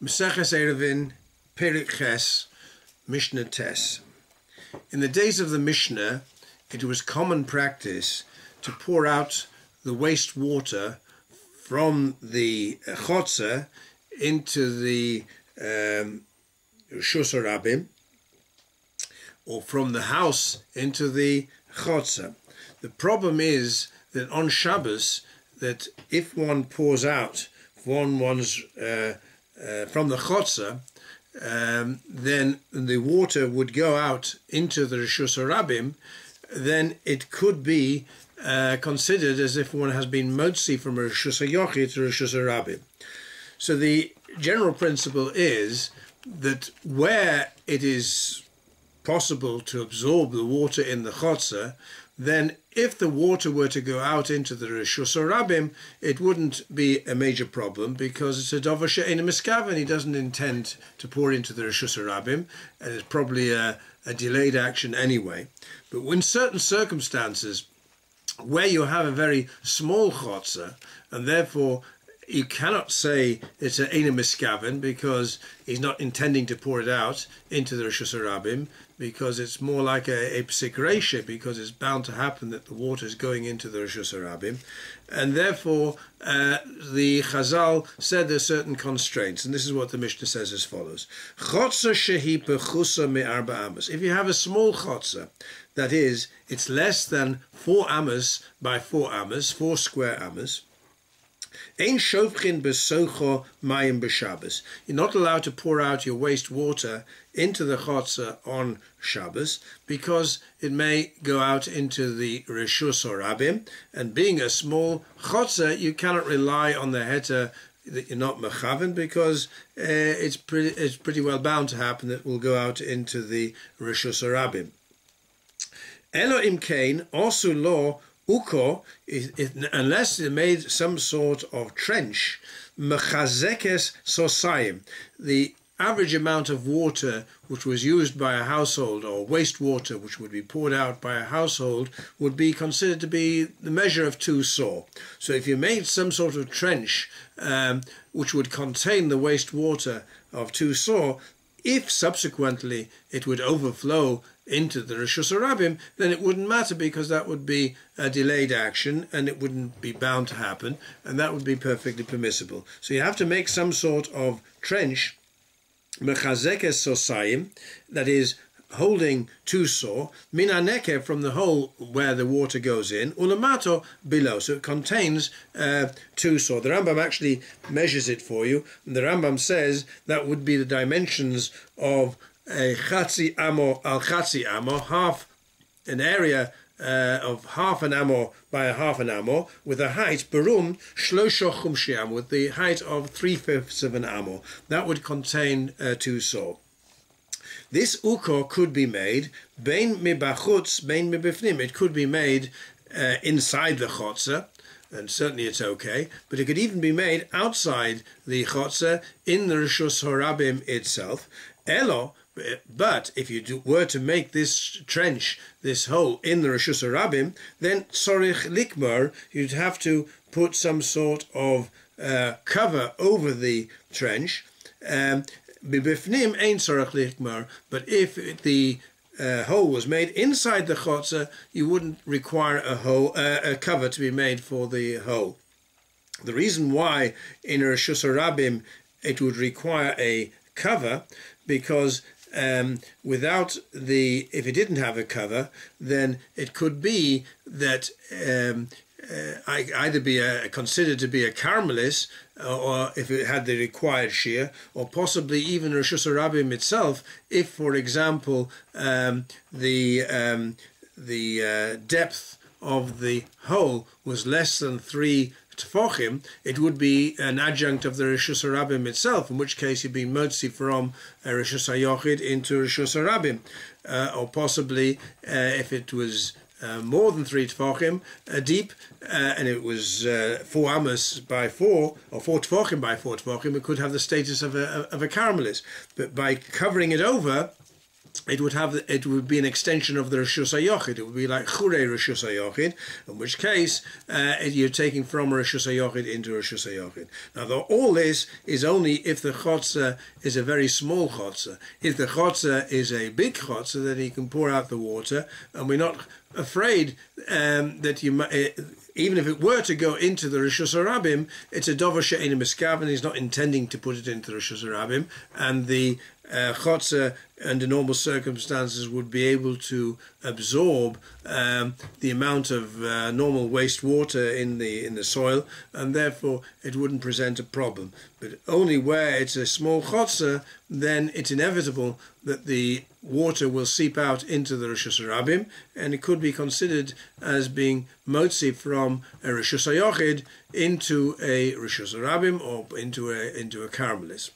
Mesechus Erevin, Perik Ches, Mishnah Tes. In the days of the Mishnah, it was common practice to pour out the waste water from the chotzer into the Reshus Harabim, or from the house into the chotzer. The problem is that on Shabbos, that if one pours out from the chotzer, then the water would go out into the Reshus Harabim, then it could be considered as if one has been motzi from a Reshus HaYochid to Reshus Harabim. So the general principle is that where it is possible to absorb the water in the chotzer, then if the water were to go out into the Reshus Harabim, it wouldn't be a major problem, because it's a dover she'eino miskaven. He doesn't intend to pour into the Reshus Harabim, and it's probably a delayed action anyway. But in certain circumstances, where you have a very small chotzer, and therefore you cannot say it's an eino miskaven, because he's not intending to pour it out into the Reshus Harabim, because it's more like a psik reisha, because it's bound to happen that the water is going into the Reshus Harabim, and therefore the Chazal said there's certain constraints, and this is what the Mishnah says as follows: Chotzer shehi pechusa me'arba amos. If you have a small chotzer, that is, it's less than 4 amos by 4 amos, 4 square amos, Ein shofchin besocho mayim b'Shabbos. You're not allowed to pour out your waste water into the chotzer on Shabbos, because it may go out into the Reshus Harabim, and being a small chotzer, you cannot rely on the heter that you're not mechaven, because it's pretty well bound to happen that it will go out into the Reshus Harabim. Elo imkein also law uko, unless they made some sort of trench, mechazekes sosayim, the average amount of water which was used by a household, or wastewater which would be poured out by a household, would be considered to be the measure of 2 saw. So if you made some sort of trench which would contain the wastewater of 2 saw, if subsequently it would overflow into the Reshus Harabim, then it wouldn't matter, because that would be a delayed action and it wouldn't be bound to happen, and that would be perfectly permissible. So you have to make some sort of trench, mechazekes sosayim, that is, holding 2 saw, min haneke, from the hole where the water goes in, ulamato, below, so it contains 2 saw. The Rambam actually measures it for you, and the Rambam says that would be the dimensions of a chatzi amo al chatzi amo, half an area of half an amo by a half an amo, with a height berum shlosha chumshi amo, with the height of 3/5 of an amo. That would contain 2 saw. This uko could be made bein mibachutz, bein mibifnim. It could be made inside the chotzer, and certainly it's okay, but it could even be made outside the chotzer in the Reshus Harabim itself. Elo, but if you were to make this trench, this hole in the Reshus Harabim, then tzorich likmar, you'd have to put some sort of cover over the trench. Bibifnim ein tzorich likmar, but if the hole was made inside the chotzer, you wouldn't require a cover to be made for the hole. The reason why in a Reshus Harabim it would require a cover, because if it didn't have a cover, then it could be that either be considered to be a Carmelis, or if it had the required shear, or possibly even Reshus Harabim itself, if, for example, the depth of the hole was less than 3 tefachim, it would be an adjunct of the Reshus Harabim itself, in which case you'd be motzi from a Reshus HaYochid into Reshus Harabim, or possibly if it was more than 3 tefachim deep, and it was 4 amos by 4, or 4 tefachim by 4 tefachim, it could have the status of a Carmelis. But by covering it over, it would be an extension of the Rishus HaYochid. It would be like Chure Rishus HaYochid, in which case you're taking from Rishus HaYochid into Rishus HaYochid. Now, all this is only if the chotzer is a very small chotzer. If the chotzer is a big chotzer, then he can pour out the water, and we're not afraid that you might... Even if it were to go into the Rishus HaRabim, it's a dover she'ein miskaven. He's not intending to put it into the Rishus HaRabim, and the chotzer under normal circumstances would be able to absorb the amount of normal wastewater in the soil, and therefore it wouldn't present a problem. But only where it's a small chotzer, then it's inevitable that the water will seep out into the Rishus HaRabim, and it could be considered as being motzi from a Rishus HaYochid into a Rishus HaRabim or into a Carmelis.